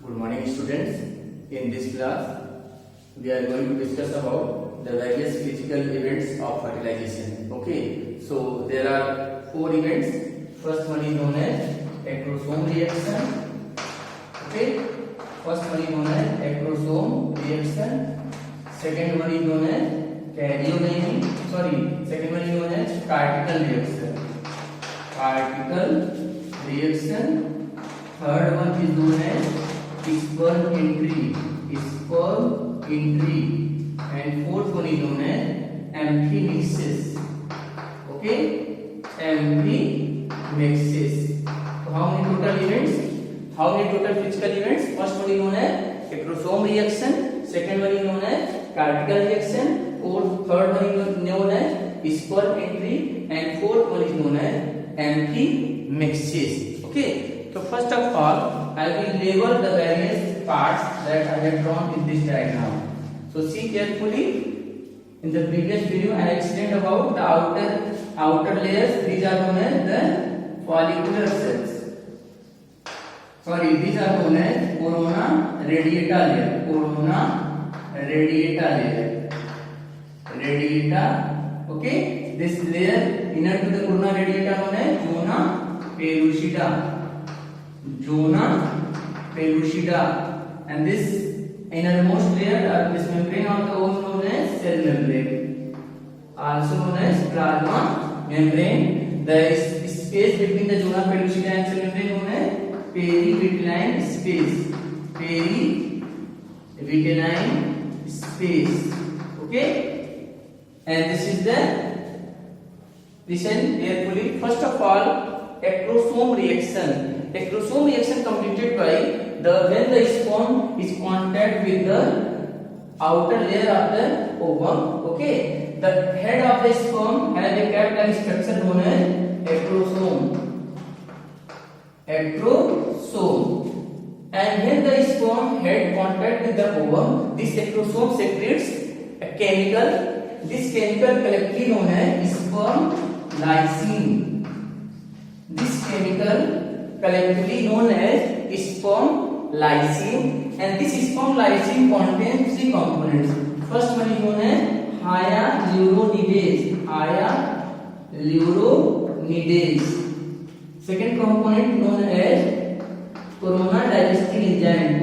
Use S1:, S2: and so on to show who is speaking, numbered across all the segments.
S1: Good morning, students. In this class, we are going to discuss about the various physical events of fertilization. Okay, so there are four events. First one is known as acrosome reaction. Okay, first one is known as acrosome reaction. Second one is known as karyodynamic. Second one is known as particle reaction. Particle reaction. Third one is known as sperm entry, and fourth one is known as amphimixis. Okay, amphimixis. So how many total events? How many total physical events? First one is known as acrosome reaction. Second one is known as particle reaction. Third one is known as sperm entry, and fourth one is known as amphimixis. Okay. So first of all, I will label the various parts that I have drawn in this diagram. So see carefully. In the previous video, I explained about the outer layers. These are known as the follicular cells. These are known as corona radiata layer. Corona radiata layer. Radiata. Okay. This layer inner to the corona radiata known as zona pellucida. Zona pellucida, and this innermost layer, this membrane of the ovum known as cell membrane, also known as plasma membrane. The space between the zona pellucida and cell membrane known as perivitelline space. Perivitelline space. Okay, and this is the. Listen carefully. First of all, acrosome reaction. Acrosome reaction completed by when the sperm is contact with the outer layer of the ovum. Okay, the head of the sperm has a cap-like structure known as acrosome. Acrosome. And when the sperm head contact with the ovum, this acrosome secretes a chemical. This chemical collectively known as sperm lysine. This chemical collectively known as sperm lysine, and this sperm lysine contains three components. First one is known as hyaluronidase. Hyaluronidase. Second component known as corona digesting enzyme.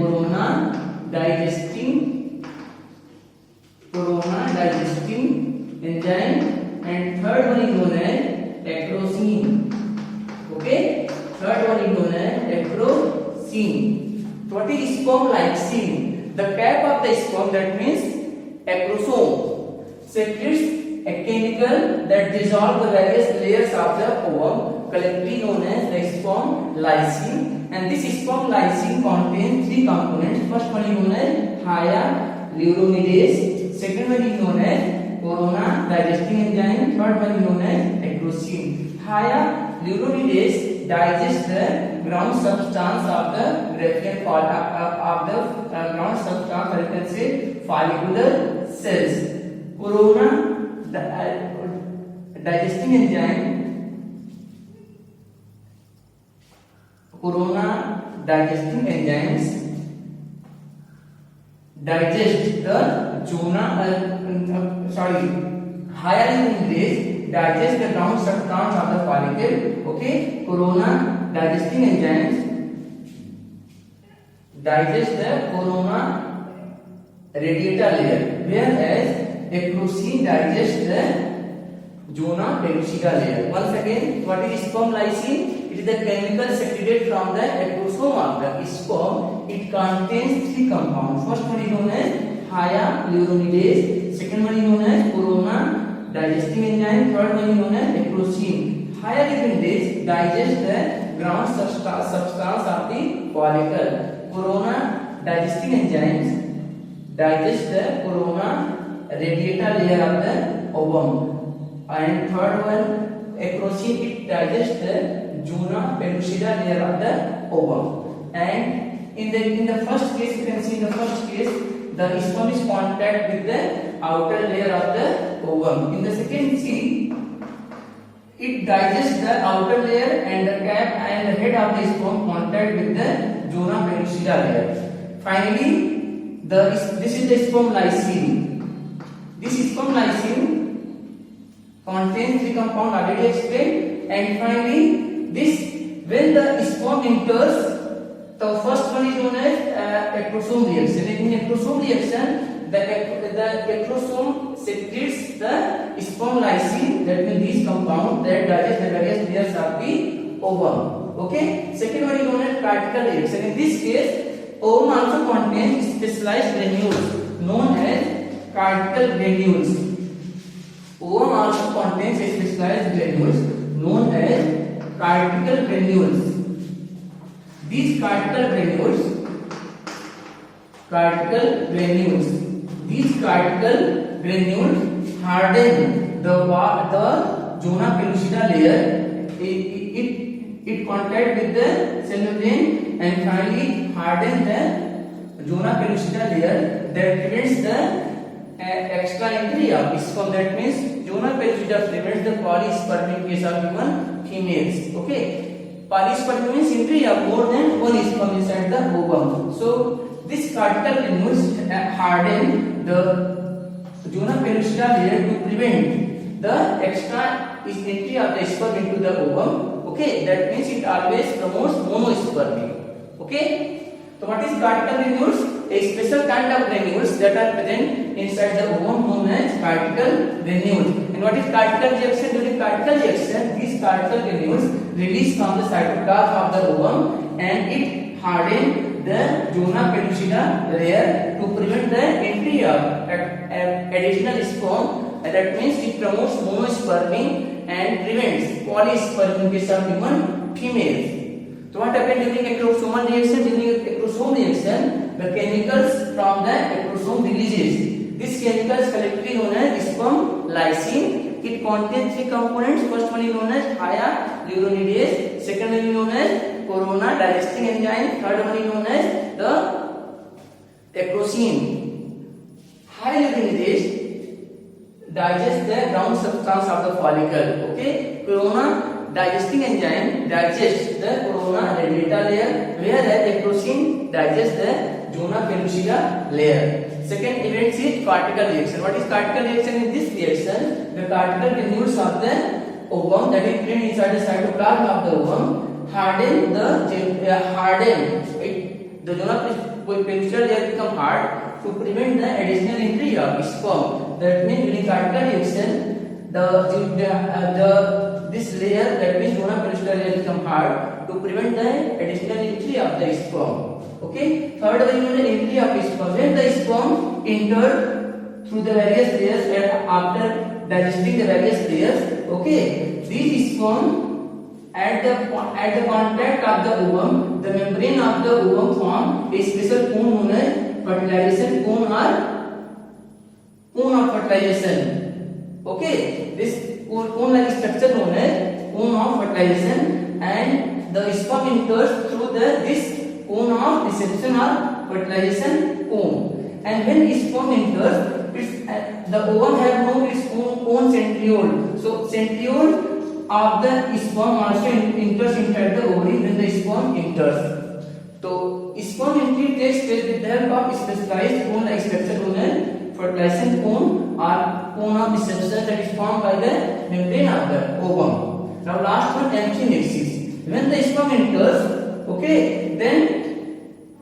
S1: Corona digesting enzyme. And third one is known as acrosine. Okay, third one is known as acrosine. What is sperm lysine? The cap of the sperm, that means acrosome, secretes a chemical that dissolves the various layers of the ovum, collectively known as the sperm lysine. And this sperm lysine contains three components. First one is known as hyaluronidase. Second one is known as corona digesting enzyme. Third one is known as acrosine. Hyaluronidase digests the ground substance of the Graafian ground substance, or you can say follicular cells. Corona digesting enzyme. Corona digesting enzymes digest the hyaluronidase digest the ground substance of the follicle. Okay, corona digesting enzymes digest the corona radiata layer, whereas acrosine digests the zona pellucida layer. Once again, what is sperm lysine? It is the chemical secreted from the acrosome of the sperm. It contains three compounds. First one is known as hyaluronidase. Second one is known as corona digesting enzyme. Third one is known as acrosine. Hyaluronidase digests the ground substance of the follicle. Corona digesting enzymes digest the corona radiata layer of the ovum. And third one, acrosine, it digests the zona pellucida layer of the ovum. And in the first case, you can see in the first case, the sperm is contact with the outer layer of the ovum. In the second, see, It digests the outer layer and the cap and the head of the sperm contact with the zona pellucida. pellucida layer. Finally, this is the sperm lysine. This sperm lysine contains the compound already explained. And finally, this when the sperm enters, the first one is known as ectosome reaction. In ectosome reaction, the ectosome secretes the sperm lysine, that means these compounds that digest the various layers of the ovum. Okay. Second one is known as particle reaction. In this case, ovum also contains specialized granules known as cortical granules. Ovum also contains specialized granules known as cortical granules. These cortical granules harden the zona pellucida layer. It contact with the cell membrane and finally harden the zona pellucida layer that prevents the extra entry of sperm. That means zona pellucida prevents the polyspermy in case of human females. Okay. Polyspermy means entry of more than one sperm inside the ovum. So this cortical granules harden the zona pellucida layer to prevent the extra entry of the sperm into the ovum. Okay, that means it always promotes monospermy. Okay, so what is cortical granules? A special kind of granules that are present inside the ovum known as cortical granules. And what is cortical reaction? During cortical reaction, these cortical granules release from the cytoplasm of the ovum and it hardens the zona pellucida layer to prevent the entry of additional sperm. That means it promotes monospermy and prevents polyspermy in case of human females. So what happens during ectosomal reaction? During ectosome reaction, the chemicals from the ectosome releases. These chemicals collectively known as sperm lysine. It contains three components. First one is known as hyaluronidase. Second one is known as corona digesting enzyme. Third one is known as the ecrosine. Hyaluronidase digest the ground substance of the follicle. Okay, corona digesting enzyme digests the corona radiata layer, whereas ecrosine digests the zona pellucida layer. Second event is cortical reaction. What is cortical reaction? In this reaction, the cortical granules of the ovum that is present inside the cytoplasm of the ovum harden the zona pellucida layer become hard to prevent the additional entry of sperm. That means during cortical reaction, this layer, that means zona pellucida layer become hard to prevent the additional entry of the sperm. Okay. Third one is the entry of sperm. When the sperm entered through the various layers and after digesting the various layers, okay, these sperm at the contact of the ovum, the membrane of the ovum form a special cone known as fertilization cone or cone of fertilization. Okay, this cone like structure known as cone of fertilization, and the sperm enters through this cone of reception or fertilization cone. And when sperm enters, the ovum have no its own centriole. So centriole of the sperm also enters inside the ovary when the sperm enters. So sperm entry takes place with the help of specialized cone like structure known as fertilization cone or cone of reception that is formed by the membrane of the ovum. Now last one, emptynexis. When the sperm enters, okay, then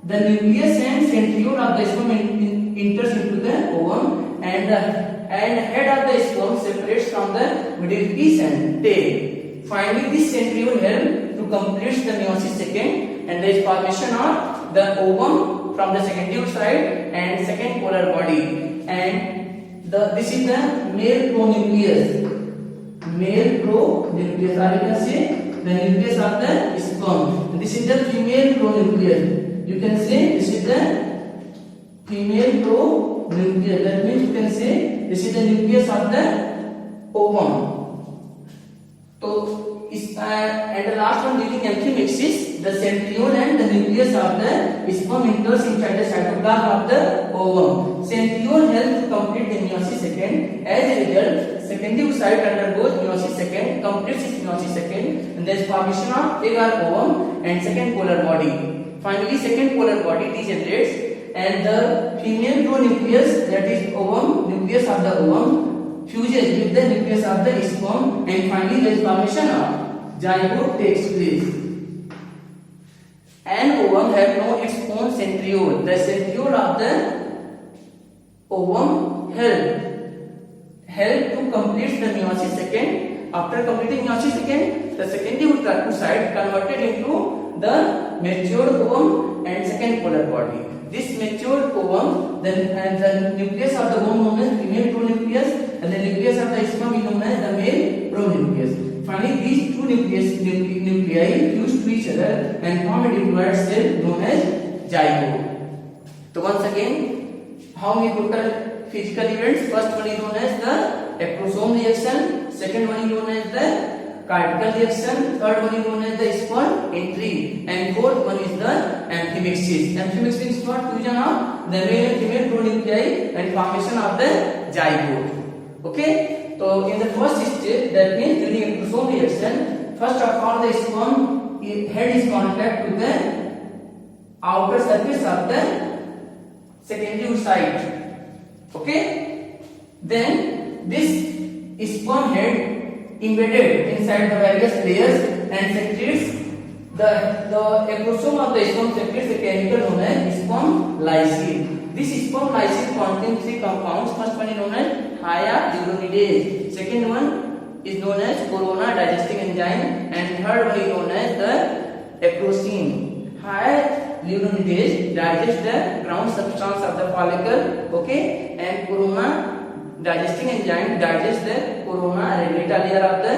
S1: the nucleus and centriole of the sperm enters into the ovum, and head of the sperm separates from the middle piece and tail. Finally, this centriole helps to complete the meiosis second, and there is formation of the ovum from the secondary side and second polar body. And this is the male pronucleus. Male pronucleus, or you can say the nucleus of the sperm. This is the female pronucleus. You can say this is the female pronucleus. That means you can say this is the nucleus of the ovum. So and the last one, during emptymexis, the centriole and the nucleus of the sperm enters inside the cytoplasm of the ovum. Centriole helps to complete the meiosis second. As a result, secondary site undergoes meiosis second, completes its meiosis second, and there is formation of egg or ovum and second polar body. Finally, second polar body degenerates and the female pronucleus, that is ovum, nucleus of the ovum, fuses with the nucleus of the sperm, and finally the formation of zygote takes place. An ovum have no its own centriole. The centriole of the ovum help to complete the meiosis second. After completing meiosis second, the secondary oocyte converted into the matured ovum and second polar body. This matured ovum, then and the nucleus of the ovum known as female pronucleus, and the nucleus of the sperm is known as the male pronucleus. Finally, these two nuclei fuse to each other and form a diploid cell known as zygote. So once again, how many total physical events? First one is known as the acrosome reaction, second one is known as the cortical reaction, third one is known as the sperm entry, and fourth one is the amphimixis. Amphimixis is what? Fusion of the male and female pronuclei and formation of the zygote. Okay, so in the first stage, that means during acrosome reaction, first of all the sperm head is contact with the outer surface of the secondary oocyte. Okay, then this sperm head embedded inside the various layers and secretes the acrosome of the sperm secretes a chemical known as sperm lysine. This sperm lysine contains three compounds. First one is known as hyaluronidase, second one is known as corona digesting enzyme, and third one is known as the acrosine. Hyaluronidase digests the ground substance of the follicle, okay, and corona digesting enzyme digests the corona reglata layer of the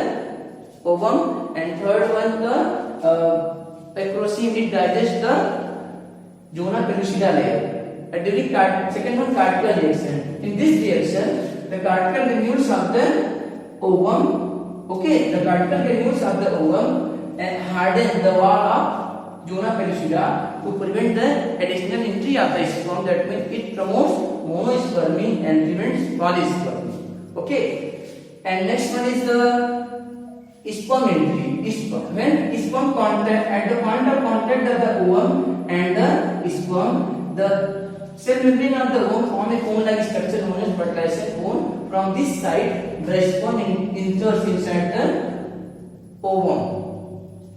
S1: ovum, and third one the acrosine, it digests the zona pellucida layer. And during second one cortical reaction. In this reaction, the cortical granules of the ovum, okay, the cortical granules of the ovum and harden the wall of zona pellucida to prevent the additional entry of the sperm. That means it promotes monospermy and prevents polyspermy. Okay, and next one is the sperm entry. When sperm contact at the point of contact of the ovum and the sperm, the cell membrane of the ovum form a cone-like structure known as fertilization cone. From this side, the sperm enters inside the ovum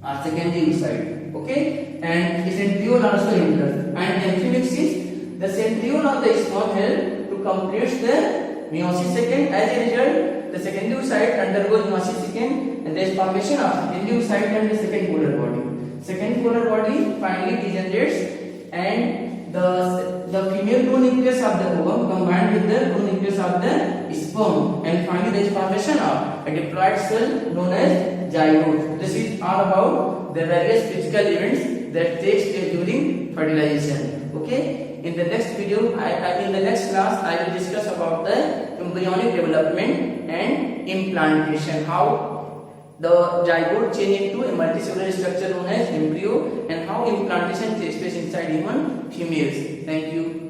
S1: or secondary oocyte. Okay, and the centriole also enters. And amphimixis, the centriole of the sperm help to complete the meiosis second. As a result, the secondary oocyte undergoes meiosis second, and there is formation of secondary oocyte and the second polar body. Second polar body finally degenerates, and the female pronucleus of the ovum combined with the pronucleus of the sperm, and finally there is formation of a diploid cell known as zygote. This is all about the various physical events that takes place during fertilization. Okay, in the next video, in the next class, I will discuss about the embryonic development and implantation, how the zygote change into a multicellular structure known as embryo, and how implantation takes place inside human females. Thank you.